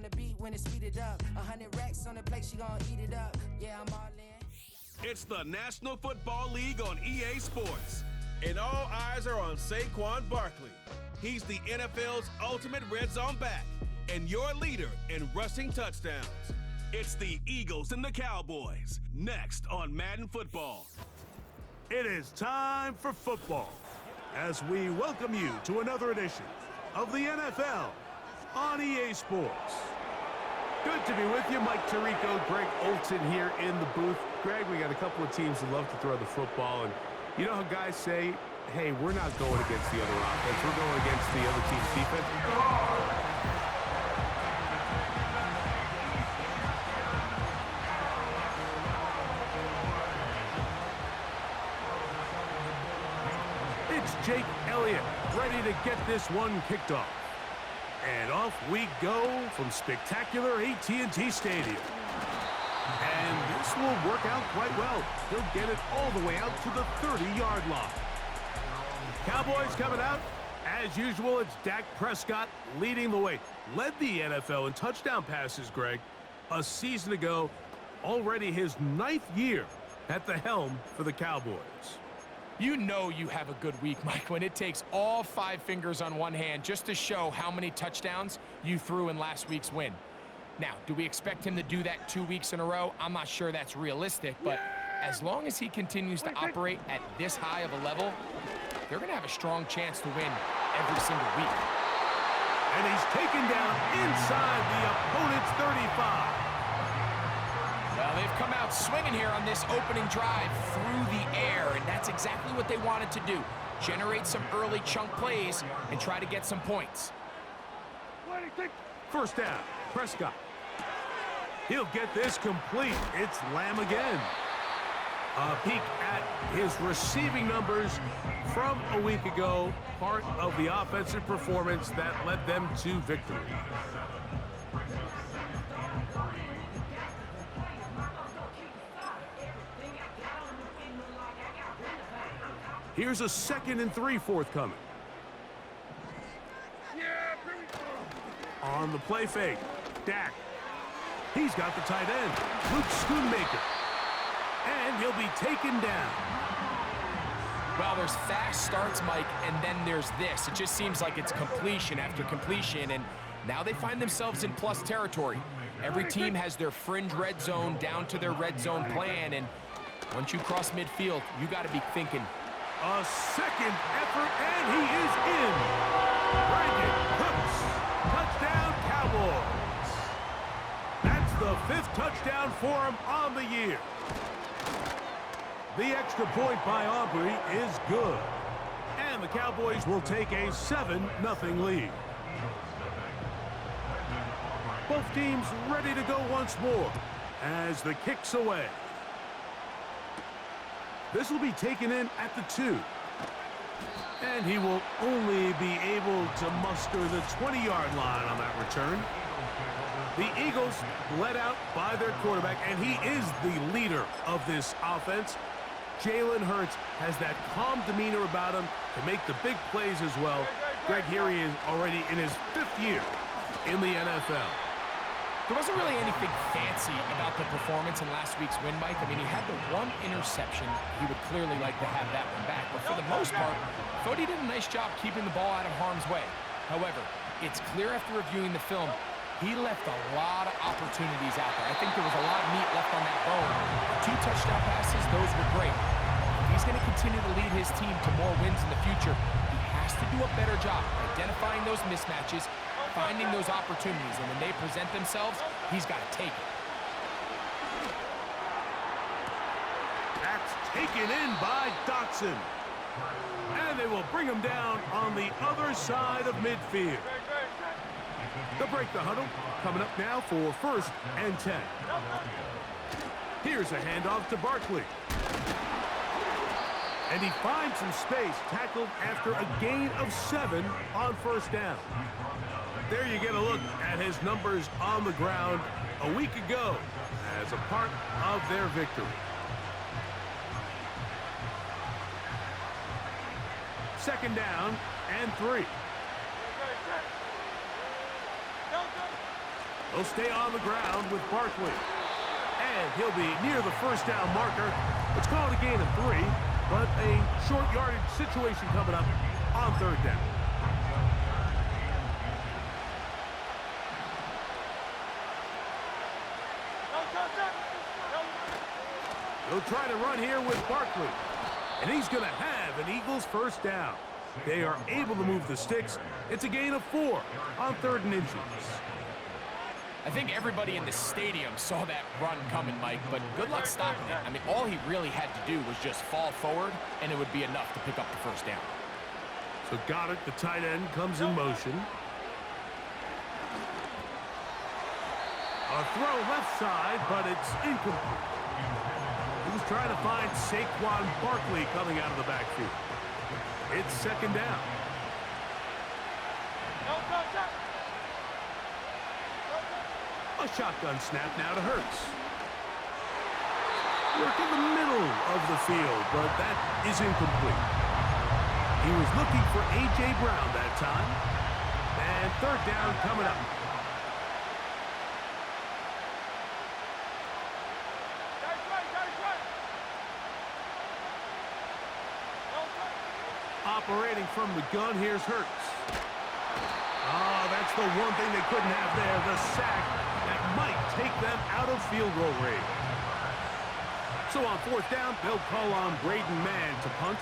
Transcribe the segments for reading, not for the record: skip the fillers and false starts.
on the beat when it's speeded up. 100 racks on the plate, she gon' eat it up. Yeah, I'm all in. It's the National Football League on EA Sports, and all eyes are on Saquon Barkley. He's the NFL's ultimate red zone back and your leader in rushing touchdowns. It's the Eagles and the Cowboys, next on Madden Football. It is time for football as we welcome you to another edition of the NFL on EA Sports. Good to be with you. Mike Tirico, Greg Olson here in the booth. Greg, we got a couple of teams that love to throw the football, and you know how guys say, hey, we're not going against the other offense, we're going against the other team's defense. It's Jake Elliott ready to get this one kicked off. And off we go from spectacular AT&T Stadium. And this will work out quite well. He'll get it all the way out to the 30-yard line. Cowboys coming out. As usual, it's Dak Prescott leading the way. Led the NFL in touchdown passes, Greg, a season ago. Already his 9th year at the helm for the Cowboys. You know you have a good week, Mike, when it takes all 5 fingers on one hand just to show how many touchdowns you threw in last week's win. Now, do we expect him to do that 2 weeks in a row? I'm not sure that's realistic, but as long as he continues to operate at this high of a level, they're going to have a strong chance to win every single week. And he's taken down inside the opponent's 35. Well, they've come out swinging here on this opening drive through the air, and that's exactly what they wanted to do. Generate some early chunk plays and try to get some points. First down, Prescott. He'll get this complete. It's Lamb again. A peek at his receiving numbers from a week ago, part of the offensive performance that led them to victory. Here's a 2nd and 3 forthcoming. On the play fake, Dak. He's got the tight end, Luke Schoonmaker. And he'll be taken down. Well, there's fast starts, Mike, and then there's this. It just seems like it's completion after completion, and now they find themselves in plus territory. Every team has their fringe red zone down to their red zone plan, and once you cross midfield, you got to be thinking. A second effort, and he is in. Brandon Cooks, touchdown Cowboys. That's the 5th touchdown for him on the year. The extra point by Aubrey is good. And the Cowboys will take a 7-0 lead. Both teams ready to go once more as the kick's away. This will be taken in at the 2. And he will only be able to muster the 20-yard line on that return. The Eagles led out by their quarterback, and he is the leader of this offense. Jalen Hurts has that calm demeanor about him to make the big plays as well. Greg, here he is already in his 5th year in the NFL. There wasn't really anything fancy about the performance in last week's win, Mike. I mean, he had the 1 interception. He would clearly like to have that one back. But for the most part, I thought he did a nice job keeping the ball out of harm's way. However, it's clear after reviewing the film, he left a lot of opportunities out there. I think there was a lot of meat left on that bone. 2 touchdown passes, those were great. If he's going to continue to lead his team to more wins in the future, he has to do a better job identifying those mismatches, finding those opportunities, and when they present themselves, he's got to take it. That's taken in by Dotson. And they will bring him down on the other side of midfield. They'll break the huddle. Coming up now for 1st and 10. Here's a handoff to Barkley. And he finds some space, tackled after a gain of 7 on 1st down. There you get a look at his numbers on the ground a week ago as a part of their victory. 2nd down and 3. He'll stay on the ground with Barkley. And he'll be near the first down marker. It's called a gain of 3, but a short yardage situation coming up on third down. He'll try to run here with Barkley. And he's going to have an Eagles first down. They are able to move the sticks. It's a gain of 4 on 3rd and inches. I think everybody in the stadium saw that run coming, Mike, but good luck stopping it. I mean, all he really had to do was just fall forward, and it would be enough to pick up the first down. So Goddard, the tight end, comes in motion. A throw left side, but it's incomplete. He was trying to find Saquon Barkley coming out of the backfield. It's second down. A shotgun snap now to Hurts. Work in the middle of the field, but that is incomplete. He was looking for A.J. Brown that time. And third down coming up. Operating from the gun, here's Hurts. Oh, that's the one thing they couldn't have there, the sack that might take them out of field goal range. So on fourth down, they'll call on Braden Mann to punt.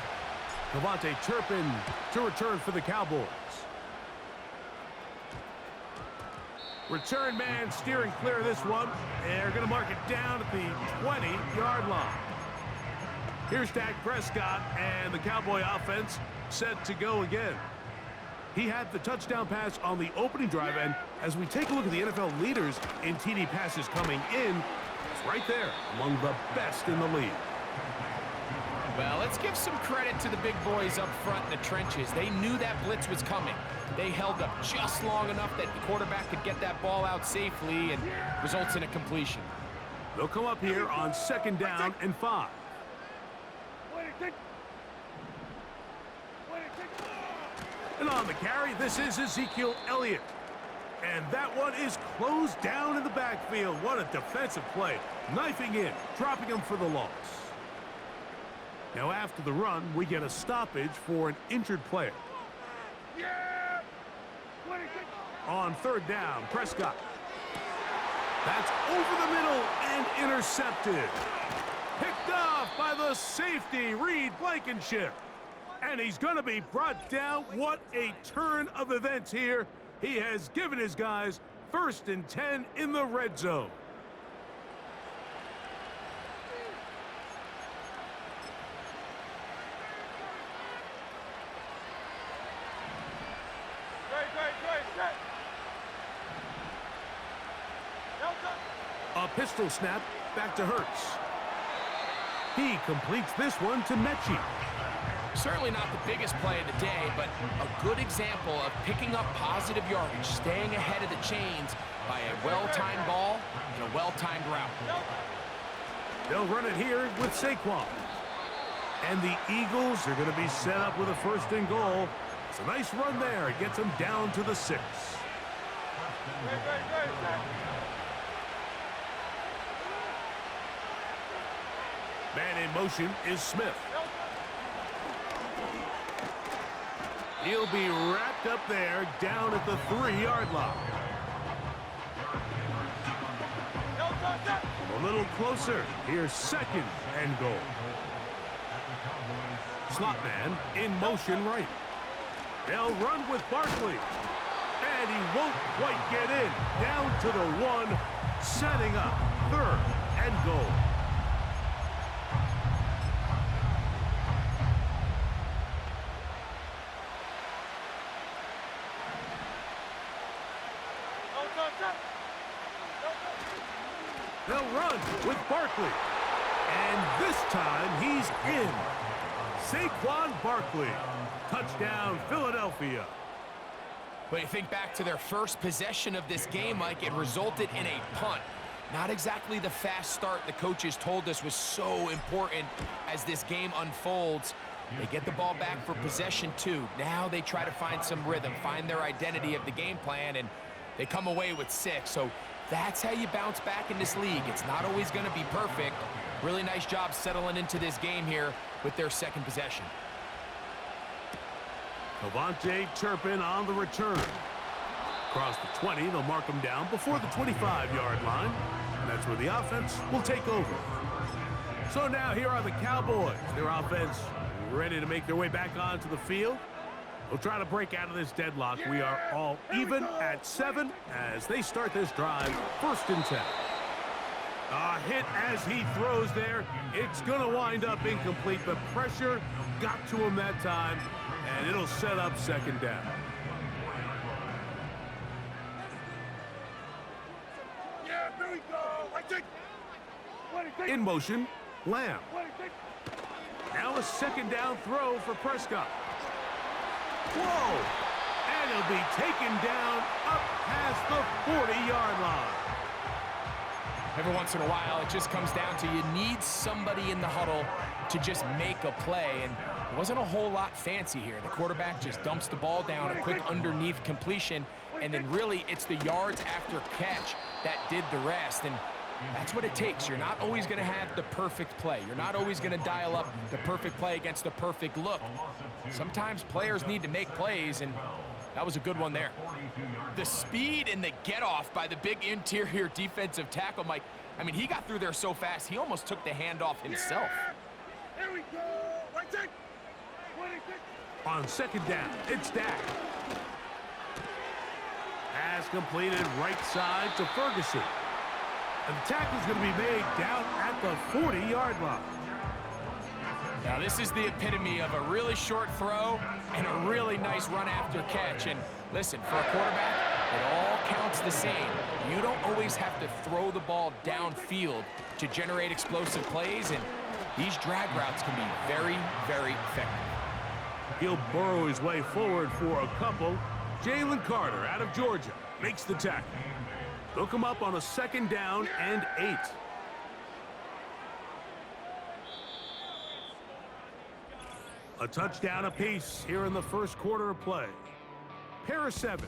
Devontae Turpin to return for the Cowboys. Return man steering clear of this one. They're going to mark it down at the 20-yard line. Here's Dak Prescott and the Cowboy offense set to go again. He had the touchdown pass on the opening drive, and as we take a look at the NFL leaders in TD passes coming in, it's right there among the best in the league. Well, let's give some credit to the big boys up front in the trenches. They knew that blitz was coming. They held up just long enough that the quarterback could get that ball out safely and results in a completion. They'll come up here on second down and 5. And on the carry, this is Ezekiel Elliott. And that one is closed down in the backfield. What a defensive play. Knifing in, dropping him for the loss. Now after the run, we get a stoppage for an injured player. On third down, Prescott. That's over the middle and intercepted. Picked off by the safety, Reed Blankenship. And he's going to be brought down. What a turn of events here. He has given his guys 1st and 10 in the red zone. A pistol snap back to Hurts. He completes this one to Mechie. Certainly not the biggest play of the day, but a good example of picking up positive yardage, staying ahead of the chains by a well-timed ball and a well-timed route. They'll run it here with Saquon. And the Eagles are going to be set up with a 1st and goal. It's a nice run there. It gets them down to the 6. Man in motion is Smith. He'll be wrapped up there down at the 3-yard line. A little closer. Here's 2nd and goal. Slot man in motion right. They'll run with Barkley. And he won't quite get in. Down to the 1, setting up 3rd and goal. They'll run with Barkley. And this time he's in. Saquon Barkley. Touchdown, Philadelphia. But you think back to their first possession of this game, Mike, it resulted in a punt. Not exactly the fast start the coaches told us was so important as this game unfolds. They get the ball back for possession 2. Now they try to find some rhythm, find their identity of the game plan, and they come away with 6. So That's how you bounce back in this league. It's not always going to be perfect. Really nice job settling into this game here with their second possession. Devontae Turpin on the return. Across the 20, they'll mark him down before the 25-yard line. And that's where the offense will take over. So now here are the Cowboys. Their offense ready to make their way back onto the field. They'll try to break out of this deadlock. We are all even at 7 as they start this drive, 1st and 10. A hit as he throws there. It's going to wind up incomplete, but pressure got to him that time, and it'll set up 2nd down. In motion, Lamb. Now a 2nd down throw for Prescott. Whoa! And he'll be taken down up past the 40-yard line. Every once in a while, it just comes down to you need somebody in the huddle to just make a play, and it wasn't a whole lot fancy here. The quarterback just dumps the ball down, a quick underneath completion, and then really it's the yards after catch that did the rest, and that's what it takes. You're not always going to have the perfect play. You're not always going to dial up the perfect play against the perfect look. Sometimes players need to make plays, and that was a good one there. The speed and the get-off by the big interior defensive tackle, Mike. I mean, he got through there so fast, he almost took the handoff himself. Here we go. Right take. On 2nd down, it's Dak. Pass completed right side to Ferguson. And the tackle's going to be made down at the 40-yard line. Now, this is the epitome of a really short throw and a really nice run after catch. And listen, for a quarterback, it all counts the same. You don't always have to throw the ball downfield to generate explosive plays, and these drag routes can be very, very effective. He'll burrow his way forward for a couple. Jalen Carter out of Georgia makes the tackle. They'll come up on a 2nd down and 8. A touchdown apiece here in the 1st quarter of play. Pair of 7s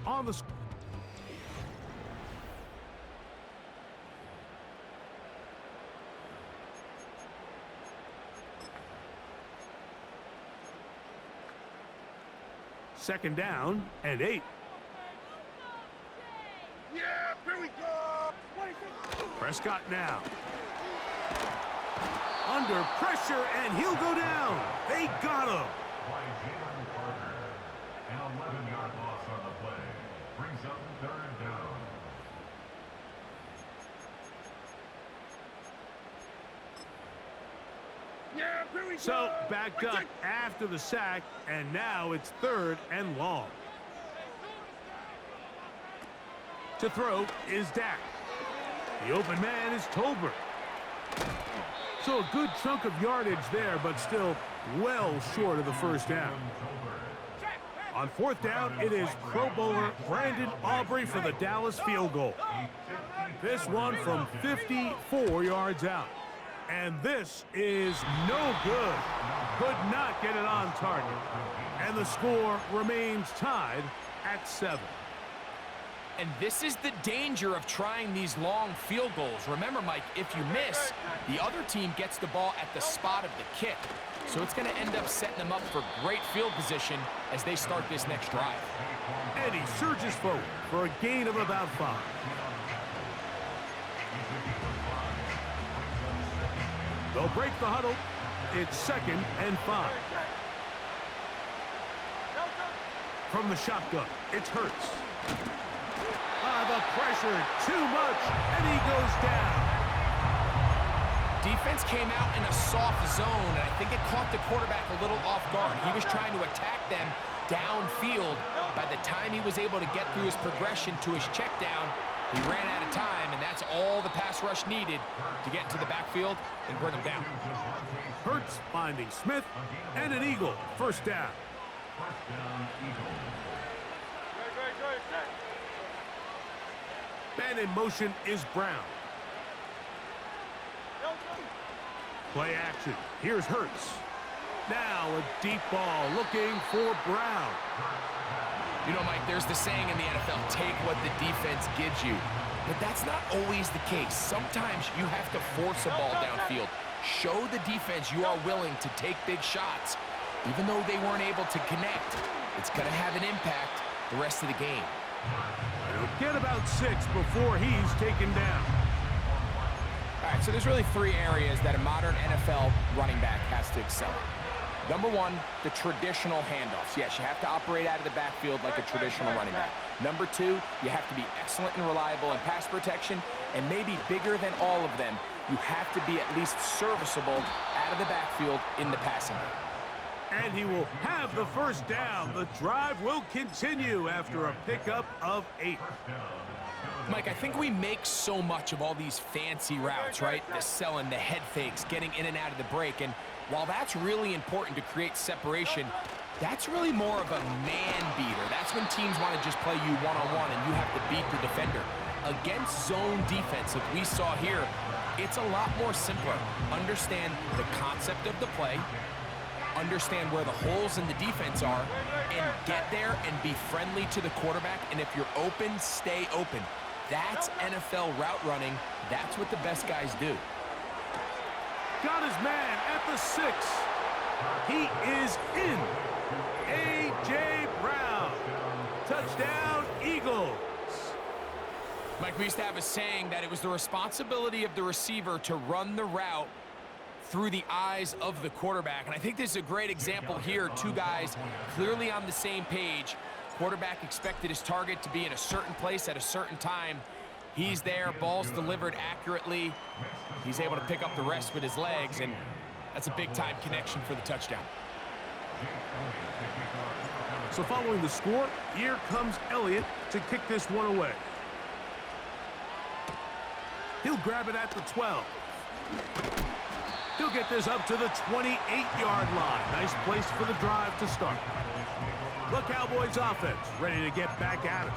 on the score. Second down and 8. Yeah, here we go. Prescott now. Under pressure, and he'll go down. They got him. An 11-yard loss on the play. Brings up 3rd down. Yeah, here we go. So backed up after the sack, and now it's 3rd and long. To throw is Dak. The open man is Tolbert. So a good chunk of yardage there, but still well short of the 1st down. On 4th down, it is Pro Bowler Brandon Aubrey for the Dallas field goal. This one from 54 yards out. And this is no good. Could not get it on target. And the score remains tied at 7. And this is the danger of trying these long field goals. Remember, Mike, if you miss, the other team gets the ball at the spot of the kick. So it's going to end up setting them up for great field position as they start this next drive. And he surges forward for a gain of about 5. They'll break the huddle. It's 2nd and 5. From the shotgun, it's Hurts. The pressure, too much, and he goes down. Defense came out in a soft zone, and I think it caught the quarterback a little off guard. He was trying to attack them downfield. By the time he was able to get through his progression to his check down, he ran out of time, and that's all the pass rush needed to get to the backfield and bring him down. Hurts finding Smith, and an Eagle, 1st down. Man in motion is Brown. Play action. Here's Hurts. Now a deep ball looking for Brown. You know, Mike, there's the saying in the NFL, take what the defense gives you. But that's not always the case. Sometimes you have to force a ball downfield. Show the defense you are willing to take big shots. Even though they weren't able to connect, it's going to have an impact the rest of the game. He'll get about 6 before he's taken down. All right, so there's really 3 areas that a modern NFL running back has to excel in. Number 1, the traditional handoffs. Yes, you have to operate out of the backfield like a traditional running back. Number 2, you have to be excellent and reliable in pass protection, and maybe bigger than all of them, you have to be at least serviceable out of the backfield in the passing game. And he will have the first down. The drive will continue after a pickup of 8. Mike, I think we make so much of all these fancy routes, right? The selling, the head fakes, getting in and out of the break. And while that's really important to create separation, that's really more of a man beater. That's when teams want to just play you one-on-one and you have to beat the defender. Against zone defense, like we saw here, it's a lot more simpler. Understand the concept of the play, understand where the holes in the defense are, and get there and be friendly to the quarterback. And if you're open, stay open. That's NFL route running. That's what the best guys do. Got his man at the 6. He is in. A.J. Brown. Touchdown, Eagles. Mike, we used to have a saying that it was the responsibility of the receiver to run the route through the eyes of the quarterback. And I think this is a great example here. 2 guys clearly on the same page. Quarterback expected his target to be in a certain place at a certain time. He's there, ball's delivered accurately. He's able to pick up the rest with his legs, and that's a big-time connection for the touchdown. So following the score, here comes Elliott to kick this one away. He'll grab it at the 12. He'll get this up to the 28-yard line. Nice place for the drive to start. The Cowboys offense ready to get back at it.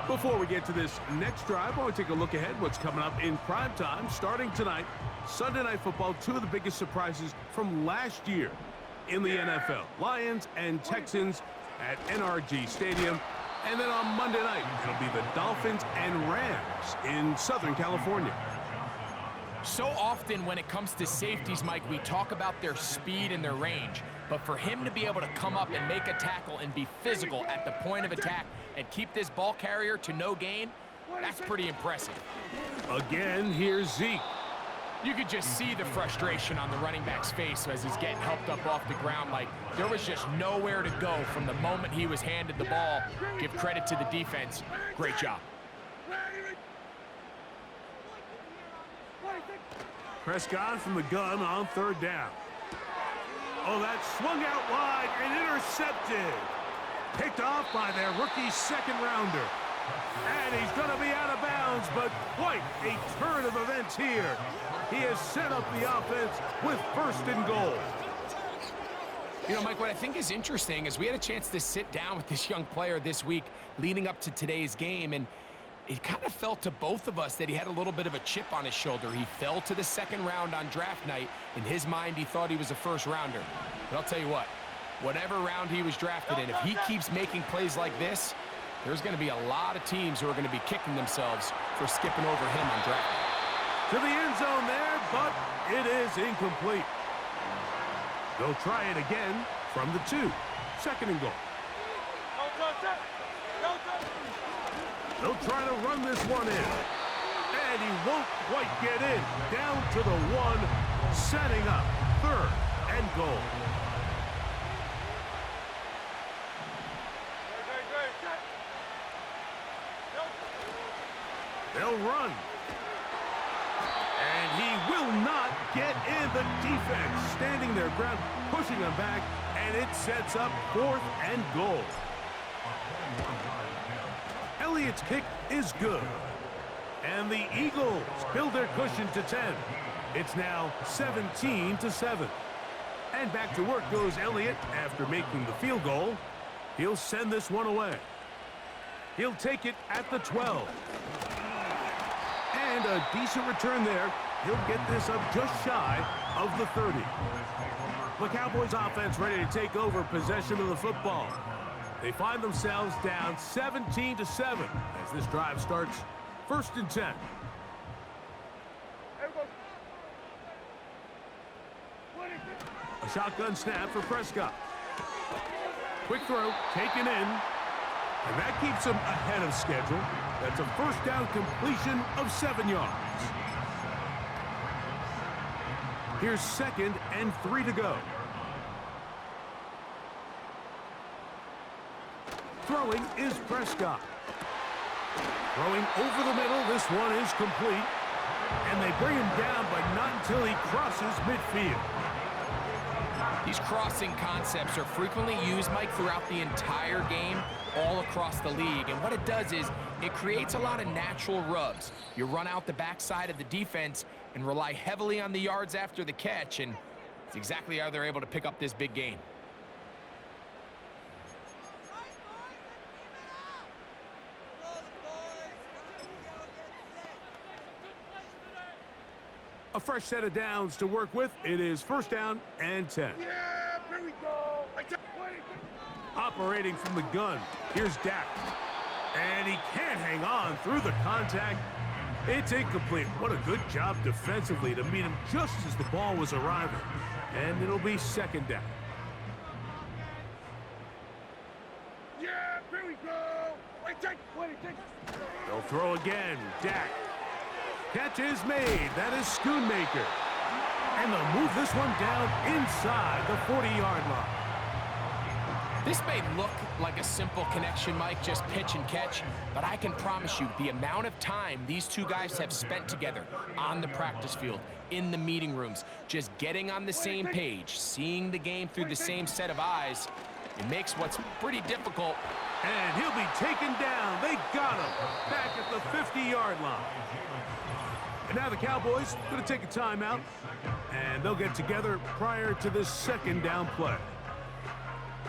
Before we get to this next drive, I want to take a look ahead what's coming up in prime time starting tonight. Sunday Night Football, 2 of the biggest surprises from last year in the NFL. Lions and Texans at NRG Stadium. And then on Monday night, it'll be the Dolphins and Rams in Southern California. So often when it comes to safeties, Mike, we talk about their speed and their range. But for him to be able to come up and make a tackle and be physical at the point of attack and keep this ball carrier to no gain, that's pretty impressive. Again, here's Zeke. You could just see the frustration on the running back's face as he's getting helped up off the ground. Like, there was just nowhere to go from the moment he was handed the ball. Give credit to the defense. Great job. Prescott from the gun on 3rd down. Oh, that swung out wide and intercepted. Picked off by their rookie 2nd-rounder. And he's going to be out of bounds, but quite a turn of events here. He has set up the offense with 1st and goal. You know, Mike, what I think is interesting is we had a chance to sit down with this young player this week leading up to today's game, and it kind of felt to both of us that he had a little bit of a chip on his shoulder. He fell to the 2nd round on draft night. In his mind, he thought he was a 1st rounder. But I'll tell you what, whatever round he was drafted in, if he keeps making plays like this, there's going to be a lot of teams who are going to be kicking themselves for skipping over him on draft night. To the end zone there, but it is incomplete. They'll try it again from the 2. 2nd and goal. They'll try to run this one in. And he won't quite get in. Down to the 1, setting up 3rd and goal. They'll run. And he will not get in. The defense standing their ground, pushing him back, and it sets up 4th and goal. Elliott's kick is good. And the Eagles build their cushion to 10. It's now 17-7. And back to work goes Elliott after making the field goal. He'll send this one away. He'll take it at the 12. And a decent return there. He'll get this up just shy of the 30. The Cowboys offense ready to take over possession of the football. They find themselves down 17-7 as this drive starts 1st and 10. A shotgun snap for Prescott. Quick throw, taken in, and that keeps him ahead of schedule. That's a first down completion of 7 yards. Here's 2nd and 3 to go. Throwing is Prescott. Throwing over the middle, this one is complete. And they bring him down, but not until he crosses midfield. These crossing concepts are frequently used, Mike, throughout the entire game, all across the league. And what it does is it creates a lot of natural rubs. You run out the backside of the defense and rely heavily on the yards after the catch, and it's exactly how they're able to pick up this big gain. A fresh set of downs to work with. It is 1st down and 10. Yeah, here we go. Operating from the gun, here's Dak. And he can't hang on through the contact. It's incomplete. What a good job defensively to meet him just as the ball was arriving. And it'll be 2nd down. Yeah, here we go. They'll throw again. Dak. Catch is made. That is Schoonmaker. And they'll move this one down inside the 40-yard line. This may look like a simple connection, Mike, just pitch and catch, but I can promise you the amount of time these two guys have spent together on the practice field, in the meeting rooms, just getting on the same page, seeing the game through the same set of eyes, it makes what's pretty difficult. And he'll be taken down. They got him back at the 50-yard line. And now the Cowboys going to take a timeout, and they'll get together prior to this 2nd down play.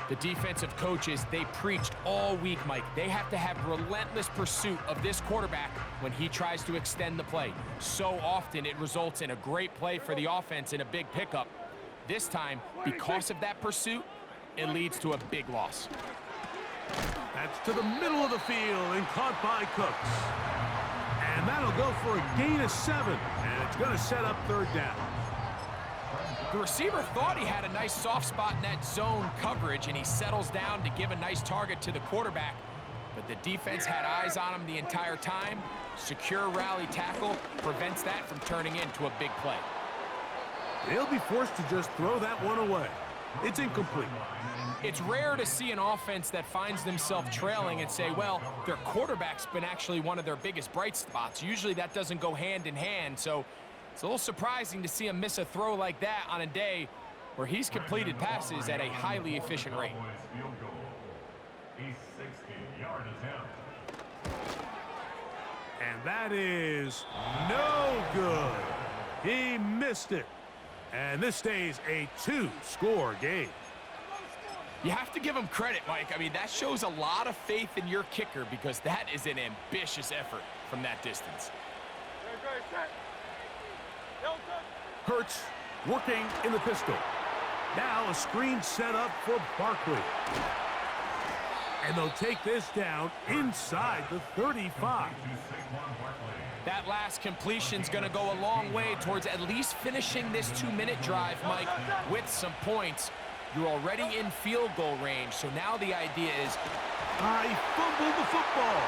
The defensive coaches, they preached all week, Mike. They have to have relentless pursuit of this quarterback when he tries to extend the play. So often it results in a great play for the offense and a big pickup. This time, because of that pursuit, it leads to a big loss. That's to the middle of the field and caught by Cooks. And that'll go for a gain of 7, and it's going to set up 3rd down. The receiver thought he had a nice soft spot in that zone coverage, and he settles down to give a nice target to the quarterback. But the defense had eyes on him the entire time. Secure rally tackle prevents that from turning into a big play. They'll be forced to just throw that one away. It's incomplete. It's rare to see an offense that finds themselves trailing and say, well, their quarterback's been actually one of their biggest bright spots. Usually that doesn't go hand in hand, so it's a little surprising to see him miss a throw like that on a day where he's completed passes at a highly efficient rate. And that is no good. He missed it. And this stays a 2-score game. You have to give him credit, Mike. I mean, that shows a lot of faith in your kicker because that is an ambitious effort from that distance. Hurts working in the pistol. Now a screen set up for Barkley. And they'll take this down inside the 35. That last completion's going to go a long way towards at least finishing this 2-minute drive, Mike, with some points. You're already in field goal range, so now the idea is, I fumbled the football.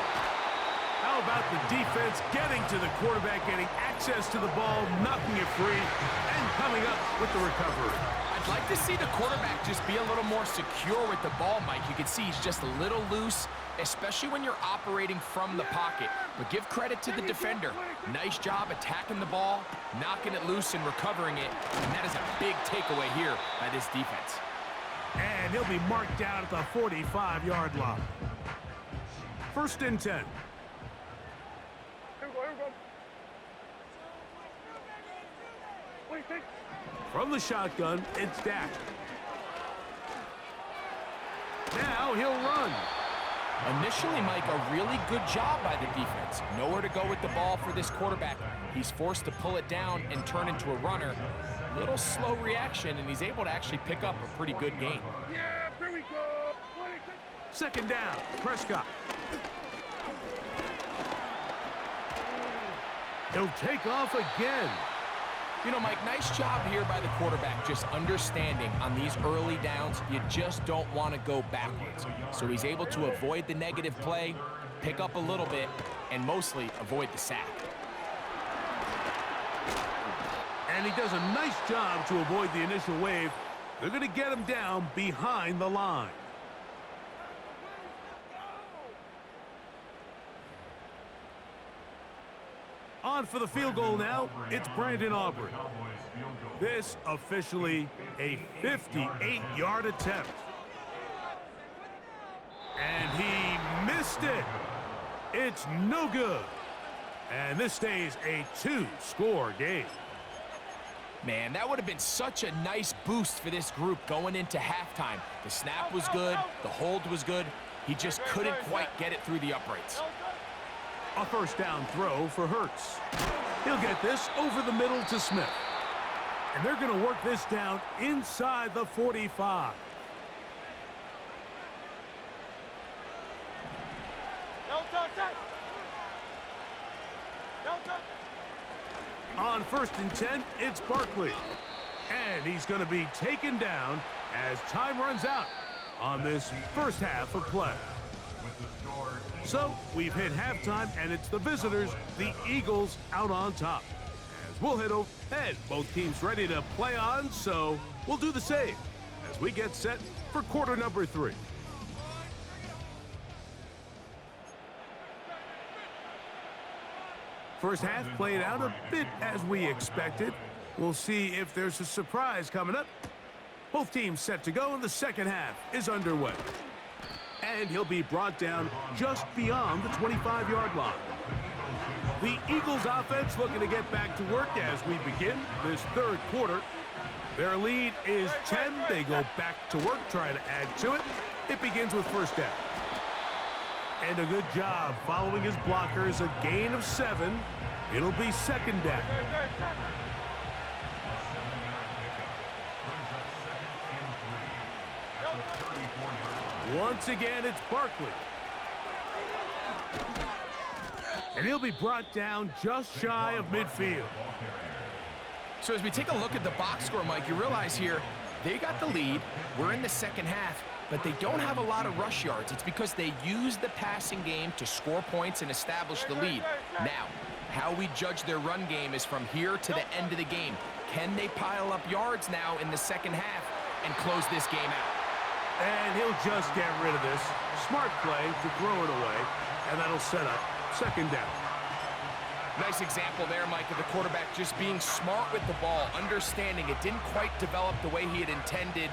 How about the defense getting to the quarterback, getting access to the ball, knocking it free, and coming up with the recovery? I'd like to see the quarterback just be a little more secure with the ball, Mike. You can see he's just a little loose, especially when you're operating from the pocket. But give credit to the defender. Nice job attacking the ball, knocking it loose and recovering it. And that is a big takeaway here by this defense. And he'll be marked down at the 45-yard line. 1st and 10. From the shotgun, it's Dak. Now he'll run. Initially, Mike, a really good job by the defense. Nowhere to go with the ball for this quarterback. He's forced to pull it down and turn into a runner. Little slow reaction, and he's able to actually pick up a pretty good gain. Yeah, here we go. Second down, Prescott. He'll take off again. You know, Mike, nice job here by the quarterback, just understanding on these early downs, you just don't want to go backwards. So he's able to avoid the negative play, pick up a little bit, and mostly avoid the sack. And he does a nice job to avoid the initial wave. They're going to get him down behind the line. On for the field goal now, it's Brandon Aubrey. This officially a 58-yard attempt. And he missed it. It's no good. And this stays a 2-score game. Man, that would have been such a nice boost for this group going into halftime. The snap was good, the hold was good. He just couldn't quite get it through the uprights. A first down throw for Hurts. He'll get this over the middle to Smith. And they're going to work this down inside the 45. On 1st and 10, it's Barkley. And he's going to be taken down as time runs out on this first half of play. So we've hit halftime, and it's the visitors, the Eagles, out on top. As we'll head over ahead, both teams ready to play on, so we'll do the same as we get set for quarter number 3. First half played out a bit as we expected. We'll see if there's a surprise coming up. Both teams set to go, and the second half is underway. And he'll be brought down just beyond the 25-yard line. The Eagles offense looking to get back to work as we begin this third quarter. Their lead is 10. They go back to work, trying to add to it. It begins with first down. And a good job following his blockers, a gain of 7. It'll be second down. Once again, it's Barkley. And he'll be brought down just shy of midfield. So as we take a look at the box score, Mike, you realize here, they got the lead. We're in the second half, but they don't have a lot of rush yards. It's because they use the passing game to score points and establish the lead. Now, how we judge their run game is from here to the end of the game. Can they pile up yards now in the second half and close this game out? And he'll just get rid of this. Smart play to throw it away, and that'll set up second down. Nice example there, Mike, of the quarterback just being smart with the ball, understanding it didn't quite develop the way he had intended.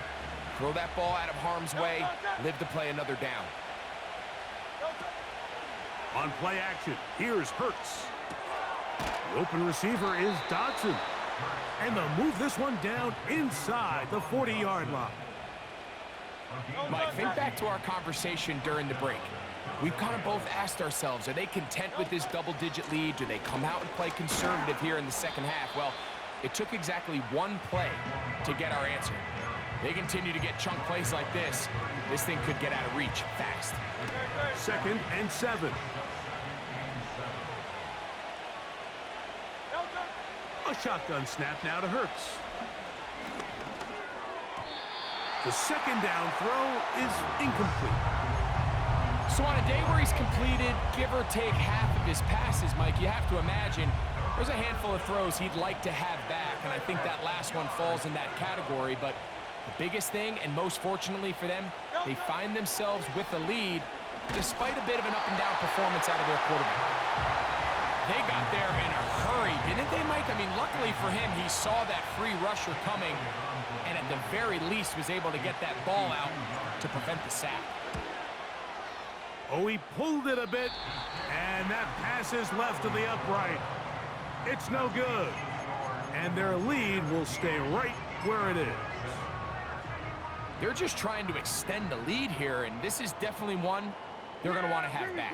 Throw that ball out of harm's way, live to play another down. On play action, here's Hurts. The open receiver is Dodson. And they'll move this one down inside the 40-yard line. Mike, think back to our conversation during the break. We've kind of both asked ourselves, are they content with this double-digit lead? Do they come out and play conservative here in the second half? Well, it took exactly one play to get our answer. They continue to get chunk plays like this. This thing could get out of reach fast. 2nd and 7. A shotgun snap now to Hurts. The second down throw is incomplete. So on a day where he's completed, give or take half of his passes, Mike, you have to imagine there's a handful of throws he'd like to have back, and I think that last one falls in that category. But the biggest thing, and most fortunately for them, they find themselves with the lead despite a bit of an up-and-down performance out of their quarterback. They got there in a hurry, didn't they, Mike? I mean, luckily for him, he saw that free rusher coming, and at the very least was able to get that ball out to prevent the sack. Oh, he pulled it a bit, and that pass is left to the upright. It's no good, and their lead will stay right where it is. They're just trying to extend the lead here, and this is definitely one they're going to want to have back.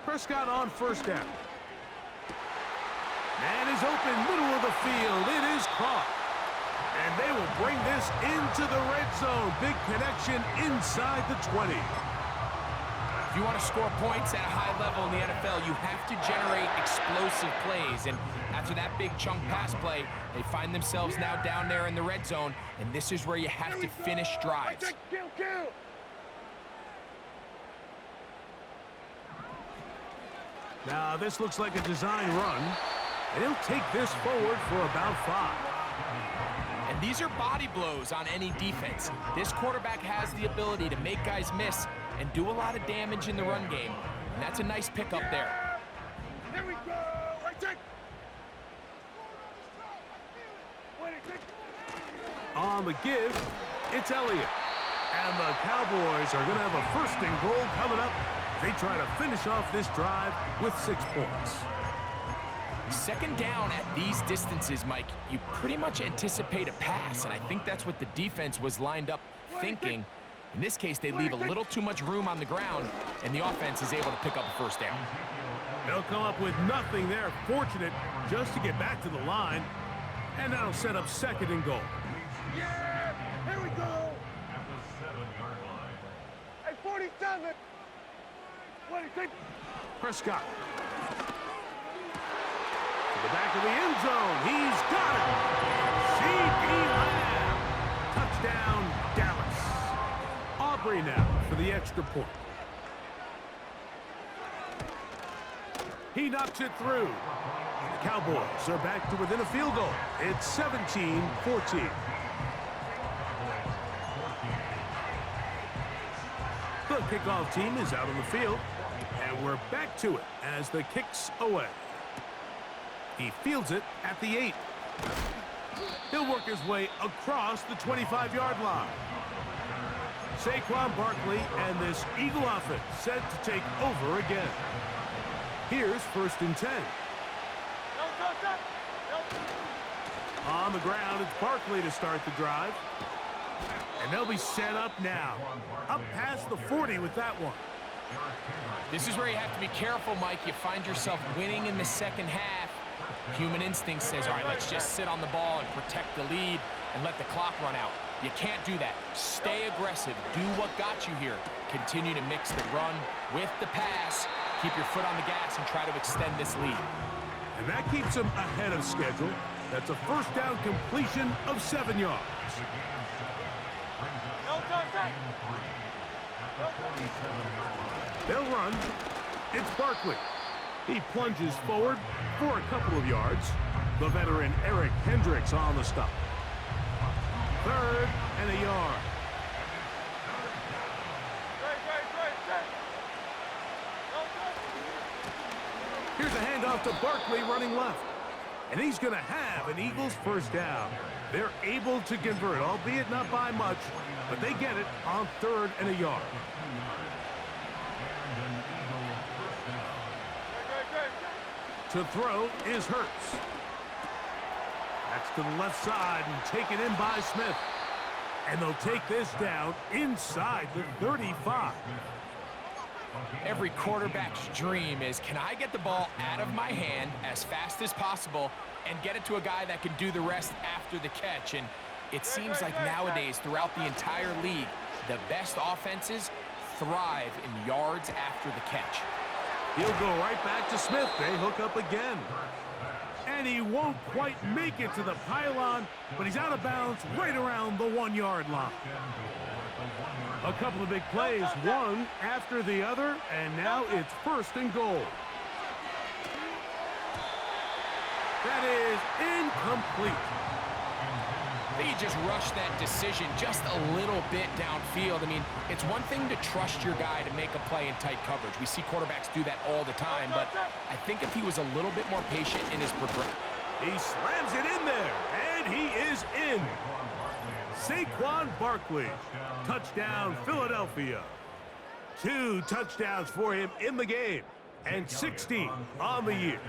Prescott on first down. Man is open, middle of the field. It is caught. And they will bring this into the red zone. Big connection inside the 20. If you want to score points at a high level in the NFL, you have to generate explosive plays. And after that big chunk pass play, they find themselves now down there in the red zone, and this is where you have to finish drives. Now, this looks like a design run, and he'll take this forward for about 5. And these are body blows on any defense. This quarterback has the ability to make guys miss and do a lot of damage in the run game. And that's a nice pickup there. Here we go. Right check. On the give, it's Elliott. And the Cowboys are going to have a 1st and goal coming up. They try to finish off this drive with 6 points. 2nd down at these distances, Mike, you pretty much anticipate a pass, and I think that's what the defense was lined up thinking. In this case, they leave a little too much room on the ground, and the offense is able to pick up a 1st down. They'll come up with nothing there. Fortunate just to get back to the line, and that'll set up 2nd and goal. Yeah, here we go. At the 7-yard line. At 47. What is it? Prescott. To the back of the end zone. He's got it. C.D. Lamb. Touchdown, Dallas. Aubrey now for the extra point. He knocks it through. The Cowboys are back to within a field goal. It's 17-14. The kickoff team is out on the field, and we're back to it as the kick's away. He fields it at the 8. He'll work his way across the 25-yard line. Saquon Barkley and this Eagle offense set to take over again. Here's 1st and 10. On the ground, it's Barkley to start the drive. And they'll be set up now. Up past the 40 with that one. This is where you have to be careful, Mike. You find yourself winning in the 2nd half. Human instinct says, all right, let's just sit on the ball and protect the lead and let the clock run out. You can't do that. Stay aggressive. Do what got you here. Continue to mix the run with the pass. Keep your foot on the gas and try to extend this lead. And that keeps them ahead of schedule. That's a 1st down completion of 7 yards. They'll run. It's Barkley. He plunges forward for a couple of yards. The veteran Eric Hendricks on the stop. 3rd and a yard. Here's a handoff to Barkley running left. And he's going to have an Eagles 1st down. They're able to convert, albeit not by much, but they get it on 3rd and a yard. To throw is Hurts. That's to the left side and taken in by Smith. And they'll take this down inside the 35. Every quarterback's dream is, can I get the ball out of my hand as fast as possible and get it to a guy that can do the rest after the catch? And it seems like nowadays, throughout the entire league, the best offenses thrive in yards after the catch. He'll go right back to Smith. They hook up again. And he won't quite make it to the pylon, but he's out of bounds right around the 1-yard line. A couple of big plays, one after the other, and now it's 1st and goal. That is incomplete. He just rushed that decision just a little bit downfield. I mean, it's one thing to trust your guy to make a play in tight coverage. We see quarterbacks do that all the time, but I think if he was a little bit more patient in his progression. He slams it in there, and he is in. Saquon Barkley, touchdown Philadelphia. 2 touchdowns for him in the game, and 16 on the year.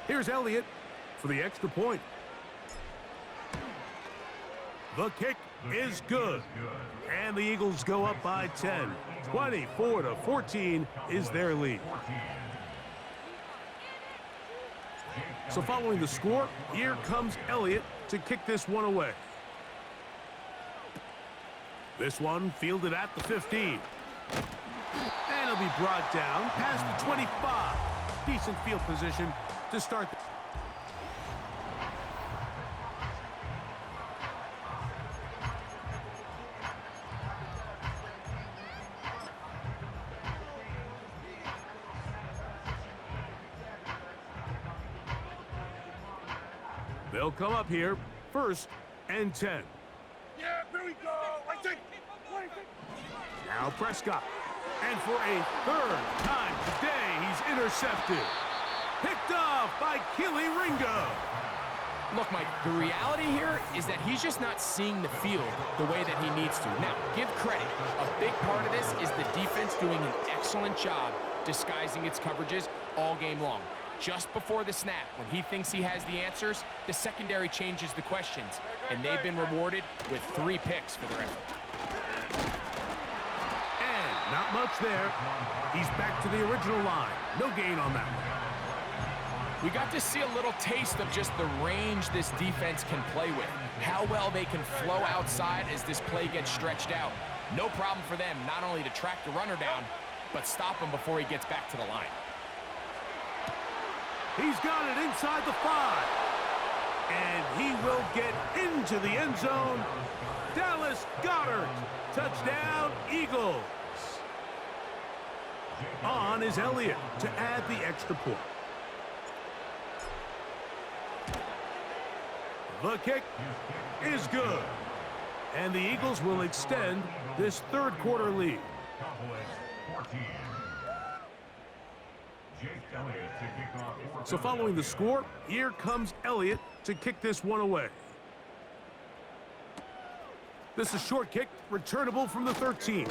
Here's Elliott for the extra point. The kick is good, and the Eagles go up by 10. 24-14 is their lead. So following the score, here comes Elliott to kick this one away. This one fielded at the 15. And it'll be brought down past the 25. Decent field position to start. They'll come up here, 1st and 10. Yeah, here we go. I think. Now Prescott. And for a 3rd time today, he's intercepted. Picked off by Keely Ringo. Look, Mike, the reality here is that he's just not seeing the field the way that he needs to. Now, give credit. A big part of this is the defense doing an excellent job disguising its coverages all game long. Just before the snap, when he thinks he has the answers, the secondary changes the questions, and they've been rewarded with 3 picks for their effort. And not much there. He's back to the original line. No gain on that one. We got to see a little taste of just the range this defense can play with, how well they can flow outside as this play gets stretched out. No problem for them not only to track the runner down, but stop him before he gets back to the line. He's got it inside the 5. And he will get into the end zone. Dallas Goedert. Touchdown, Eagles. On is Elliott to add the extra point. The kick is good. And the Eagles will extend this 3rd quarter lead. Cowboys 14. Jake Elliott to kick off. So following the score, here comes Elliott to kick this one away. This is a short kick, returnable from the 13.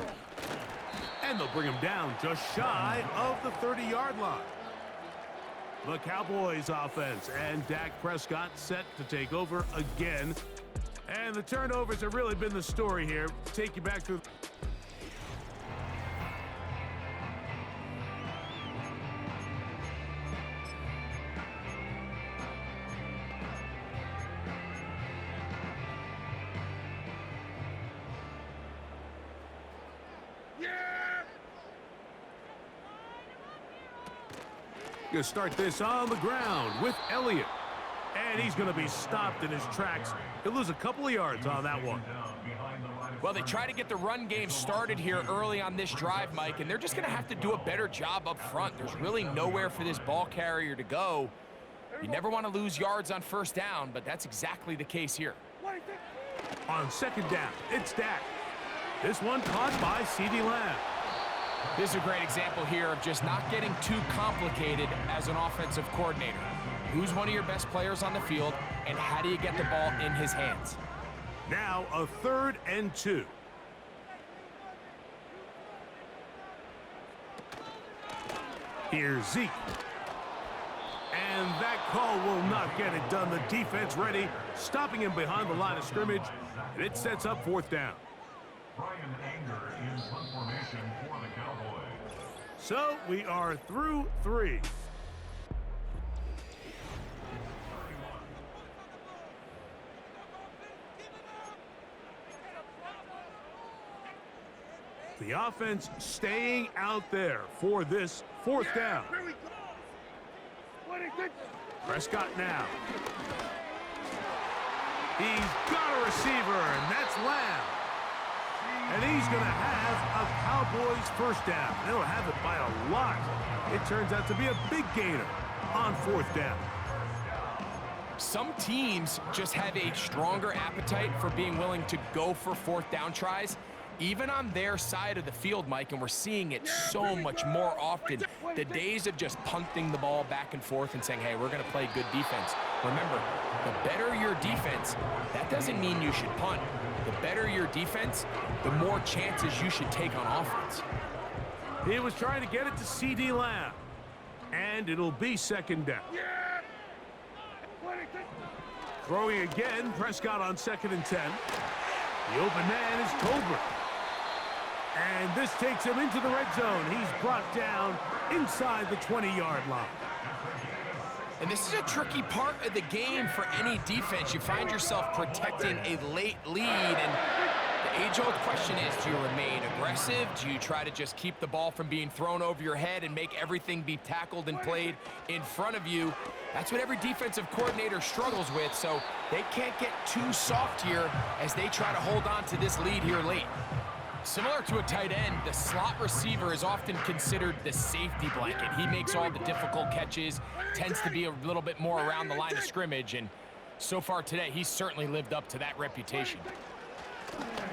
And they'll bring him down just shy of the 30-yard line. The Cowboys offense and Dak Prescott set to take over again. And the turnovers have really been the story here. Take you back to... Going to start this on the ground with Elliott. And he's going to be stopped in his tracks. He'll lose a couple of yards on that one. Well, they try to get the run game started here early on this drive, Mike, and they're just going to have to do a better job up front. There's really nowhere for this ball carrier to go. You never want to lose yards on 1st down, but that's exactly the case here. On 2nd down, it's Dak. This one caught by CeeDee Lamb. This is a great example here of just not getting too complicated as an offensive coordinator. Who's one of your best players on the field, and how do you get the ball in his hands? Now a 3rd and 2. Here's Zeke. And that call will not get it done. The defense ready, stopping him behind the line of scrimmage, and it sets up 4th down. Brian Anger in punt formation for the Cowboys. So we are through 3. The offense staying out there for this 4th down. Prescott now. He's got a receiver, and that's Lamb. And he's going to have a Cowboys 1st down. They'll have it by a lot. It turns out to be a big gainer on 4th down. Some teams just have a stronger appetite for being willing to go for 4th down tries, even on their side of the field, Mike, and we're seeing it so much more often. The days of just punting the ball back and forth and saying, hey, we're going to play good defense. Remember, the better your defense, that doesn't mean you should punt. The better your defense, the more chances you should take on offense. He was trying to get it to CeeDee Lamb. And it'll be 2nd down. Throwing again, Prescott on 2nd and 10. The open man is Colbert. And this takes him into the red zone. He's brought down inside the 20-yard line. And this is a tricky part of the game for any defense. You find yourself protecting a late lead, and The age-old question is, do you remain aggressive? Do you try to just keep the ball from being thrown over your head and make everything be tackled and played in front of you? That's what every defensive coordinator struggles with, so they can't get too soft here as they try to hold on to this lead here late. Similar to a tight end, the slot receiver is often considered the safety blanket. He makes all the difficult catches, tends to be a little bit more around the line of scrimmage, and so far today, he's certainly lived up to that reputation.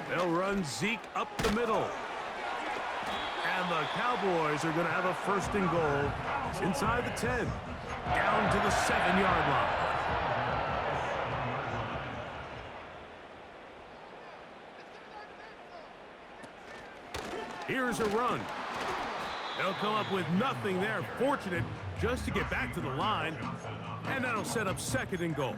They'll run Zeke up the middle. And the Cowboys are going to have a 1st and goal. It's inside the 10, down to the 7-yard line. Here's a run. They'll come up with nothing there. Fortunate just to get back to the line. And that'll set up 2nd and goal.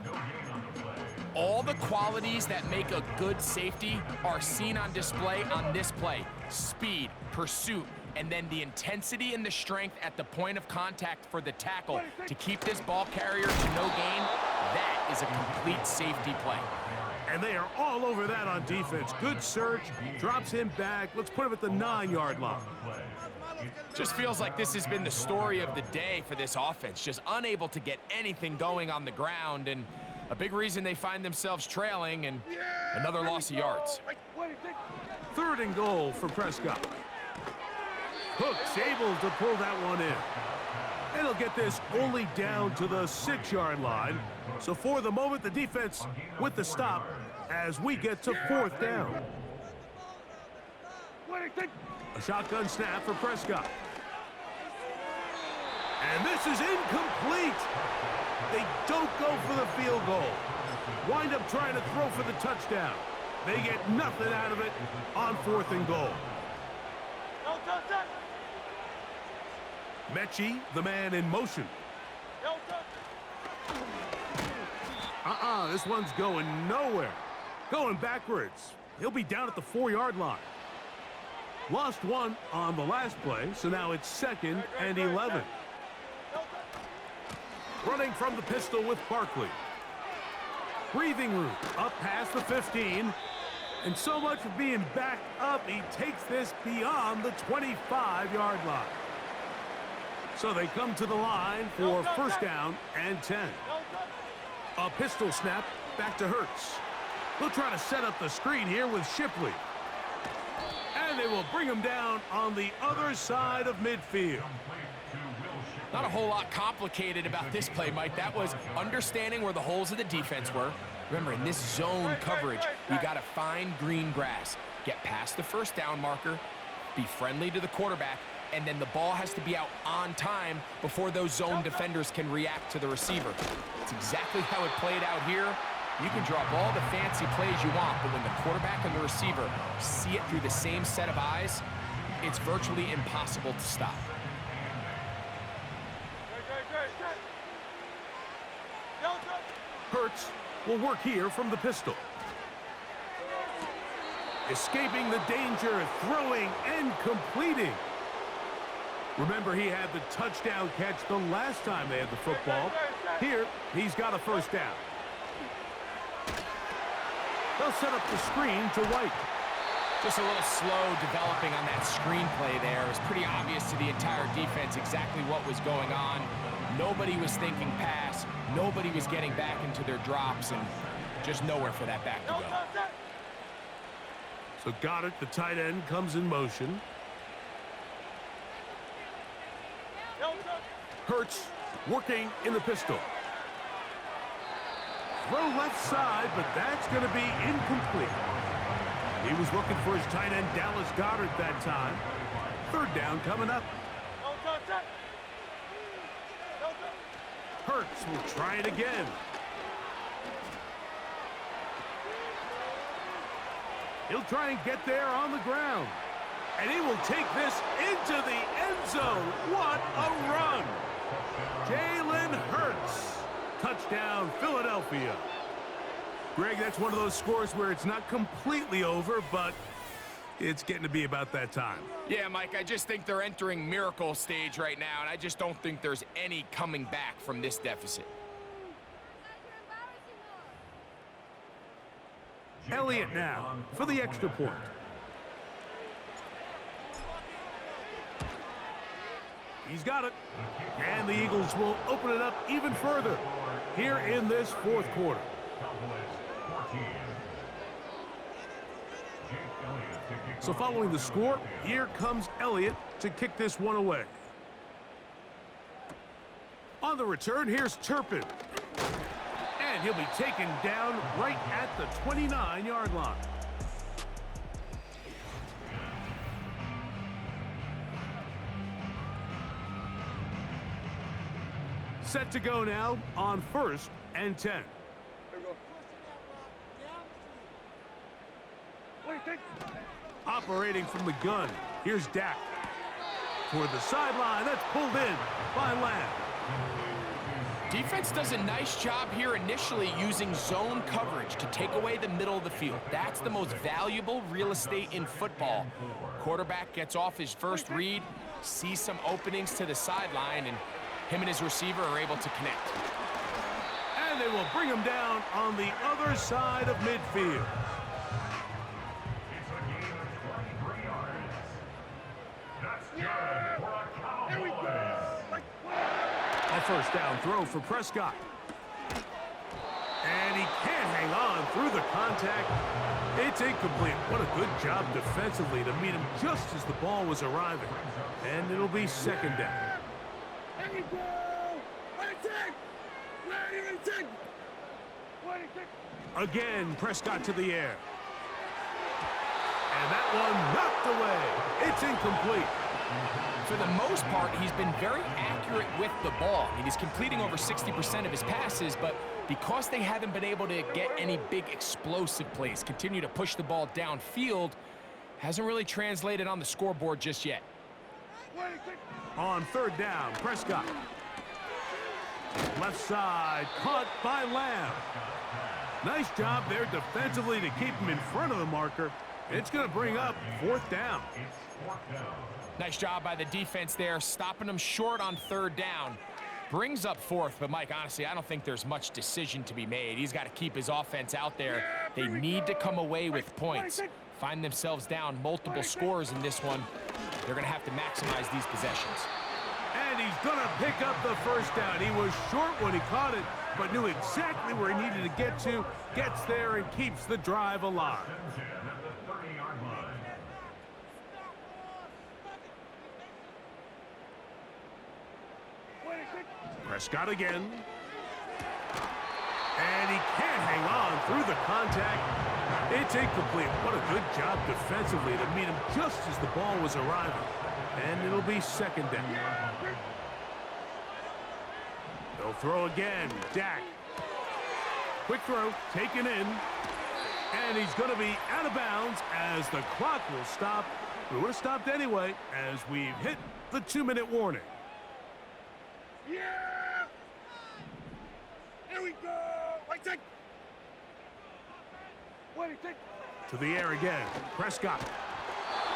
All the qualities that make a good safety are seen on display on this play. Speed, pursuit, and then the intensity and the strength at the point of contact for the tackle to keep this ball carrier to no gain. That is a complete safety play. And they are all over that on defense. Good search, drops him back. Let's put him at the 9-yard line. Just feels like this has been the story of the day for this offense. Just unable to get anything going on the ground, and a big reason they find themselves trailing, and another loss of yards. 3rd and goal for Prescott. Cook's able to pull that one in. And he'll get this only down to the 6-yard line. So for the moment, the defense with the stop as we get to 4th down. A shotgun snap for Prescott. And this is incomplete. They don't go for the field goal. Wind up trying to throw for the touchdown. They get nothing out of it on 4th and goal. Mechie, the man in motion. This one's going nowhere. Going backwards. He'll be down at the 4-yard line. Lost one on the last play, so now it's 2nd and 11. Running from the pistol with Barkley. Breathing room up past the 15. And so much for being backed up, he takes this beyond the 25-yard line. So they come to the line for 1st down and 10. A pistol snap back to Hurts. They'll try to set up the screen here with Shipley. And they will bring him down on the other side of midfield. Not a whole lot complicated about this play, Mike. That was understanding where the holes of the defense were. Remember, in this zone coverage, you got to find green grass. Get past the 1st down marker, be friendly to the quarterback, and then the ball has to be out on time before those zone defenders can react to the receiver. It's exactly how it played out here. You can draw up all the fancy plays you want, but when the quarterback and the receiver see it through the same set of eyes, it's virtually impossible to stop. Hurts will work here from the pistol. Escaping the danger, throwing and completing. Remember, he had the touchdown catch the last time they had the football. Here, he's got a 1st down. They'll set up the screen to White. Just a little slow developing on that screenplay there. It was pretty obvious to the entire defense exactly what was going on. Nobody was thinking pass. Nobody was getting back into their drops, and just nowhere for that back to go. So Goddard, the tight end, comes in motion. Hurts working in the pistol. Throw left side, but that's going to be incomplete. He was looking for his tight end, Dallas Goedert, that time. 3rd down coming up. Hurts will try it again. He'll try and get there on the ground. And he will take this into the end zone. What a run! Jalen Hurts. Touchdown, Philadelphia. Greg, that's one of those scores where it's not completely over, but it's getting to be about that time. Yeah, Mike, I just think they're entering miracle stage right now, and I just don't think there's any coming back from this deficit. Elliott now for the extra point. He's got it. And the Eagles will open it up even further here in this fourth quarter. So following the score, here comes Elliott to kick this one away. On the return, here's Turpin. And he'll be taken down right at the 29-yard line. Set to go now on 1st and 10. Operating from the gun, here's Dak. Toward the sideline, that's pulled in by Lamb. Defense does a nice job here initially using zone coverage to take away the middle of the field. That's the most valuable real estate in football. Quarterback gets off his first read, sees some openings to the sideline, and him and his receiver are able to connect. And they will bring him down on the other side of midfield. It's a gain of 23 yards. That's good for a Cowboys. Here we go. A first down throw for Prescott. And he can't hang on through the contact. It's incomplete. What a good job defensively to meet him just as the ball was arriving. And it'll be second down. Here we go. Ready, Again, Prescott to the air. And that one knocked away. It's incomplete. For the most part, he's been very accurate with the ball. I mean, he's completing over 60% of his passes, but because they haven't been able to get any big explosive plays, continue to push the ball downfield, hasn't really translated on the scoreboard just yet. On third down, Prescott. Left side, caught by Lamb. Nice job there defensively to keep him in front of the marker. It's going to bring up fourth down. Nice job by the defense there, stopping them short on third down. Brings up fourth, but Mike, honestly, I don't think there's much decision to be made. He's got to keep his offense out there. They need to come away with points. Find themselves down multiple scores in this one. They're going to have to maximize these possessions. And he's going to pick up the first down. He was short when he caught it, but knew exactly where he needed to get to. Gets there and keeps the drive alive. Prescott again. And he can't hang on through the contact. It's incomplete. What a good job defensively to meet him just as the ball was arriving. And it'll be second down. They'll throw again. Dak. Quick throw, taken in. And he's going to be out of bounds as the clock will stop. We would have stopped anyway as we've hit the 2-minute warning. Yeah! Here we go! To the air again, Prescott.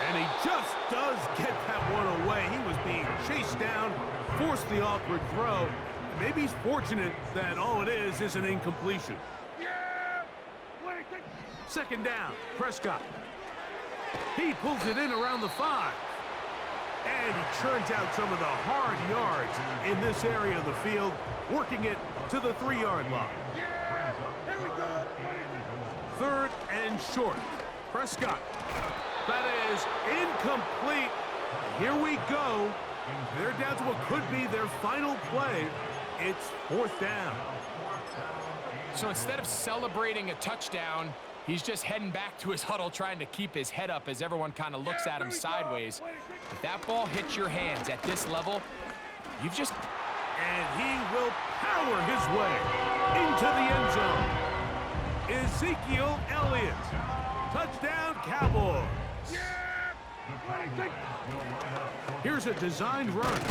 And he just does get that one away. He was being chased down, forced the awkward throw. Maybe he's fortunate that all it is an incompletion. Yeah! Second down, Prescott. He pulls it in around the 5. And he churns out some of the hard yards in this area of the field, working it to the 3-yard line. Yeah! Here we go! Third and short. Prescott. That is incomplete. Here we go. They're down to what could be their final play. It's fourth down. So instead of celebrating a touchdown, he's just heading back to his huddle trying to keep his head up as everyone kind of looks at him sideways. If that ball hits your hands at this level, you've just... And he will power his way into the end zone. Ezekiel Elliott. Touchdown, Cowboys. Here's a designed run.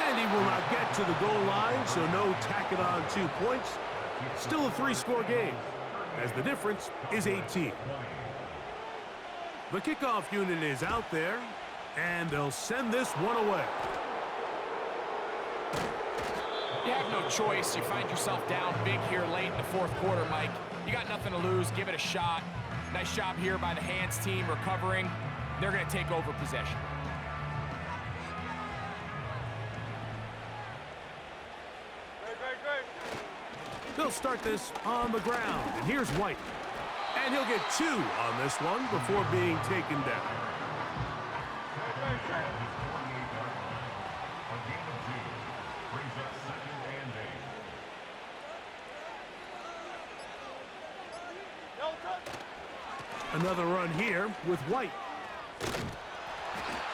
And he will not get to the goal line, so no tack it on 2 points. Still a 3-score game, as the difference is 18. The kickoff unit is out there, and they'll send this one away. You have no choice. You find yourself down big here late in the fourth quarter, Mike. You got nothing to lose. Give it a shot. Nice job here by the hands team recovering. They're going to take over possession. They'll start this on the ground, and here's White. And he'll get 2 on this one before being taken down. Another run here with White.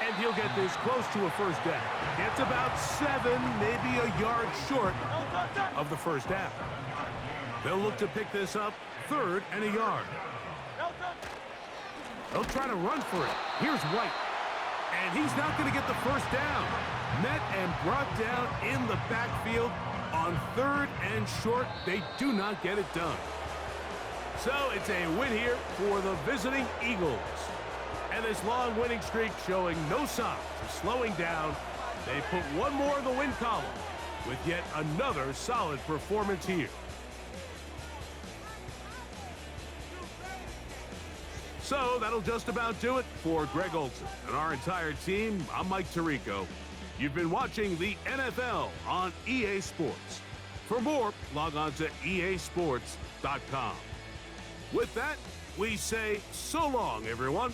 And he'll get this close to a first down. It's about 7, maybe a yard short of the first down. They'll look to pick this up 3rd and a yard. They'll try to run for it. Here's White. And he's not going to get the first down. Met and brought down in the backfield on 3rd and short. They do not get it done. So it's a win here for the visiting Eagles. And this long winning streak showing no signs of slowing down. They put one more in the win column with yet another solid performance here. So that'll just about do it for Greg Olson and our entire team. I'm Mike Tirico. You've been watching the NFL on EA Sports. For more, log on to easports.com. With that, we say so long, everyone.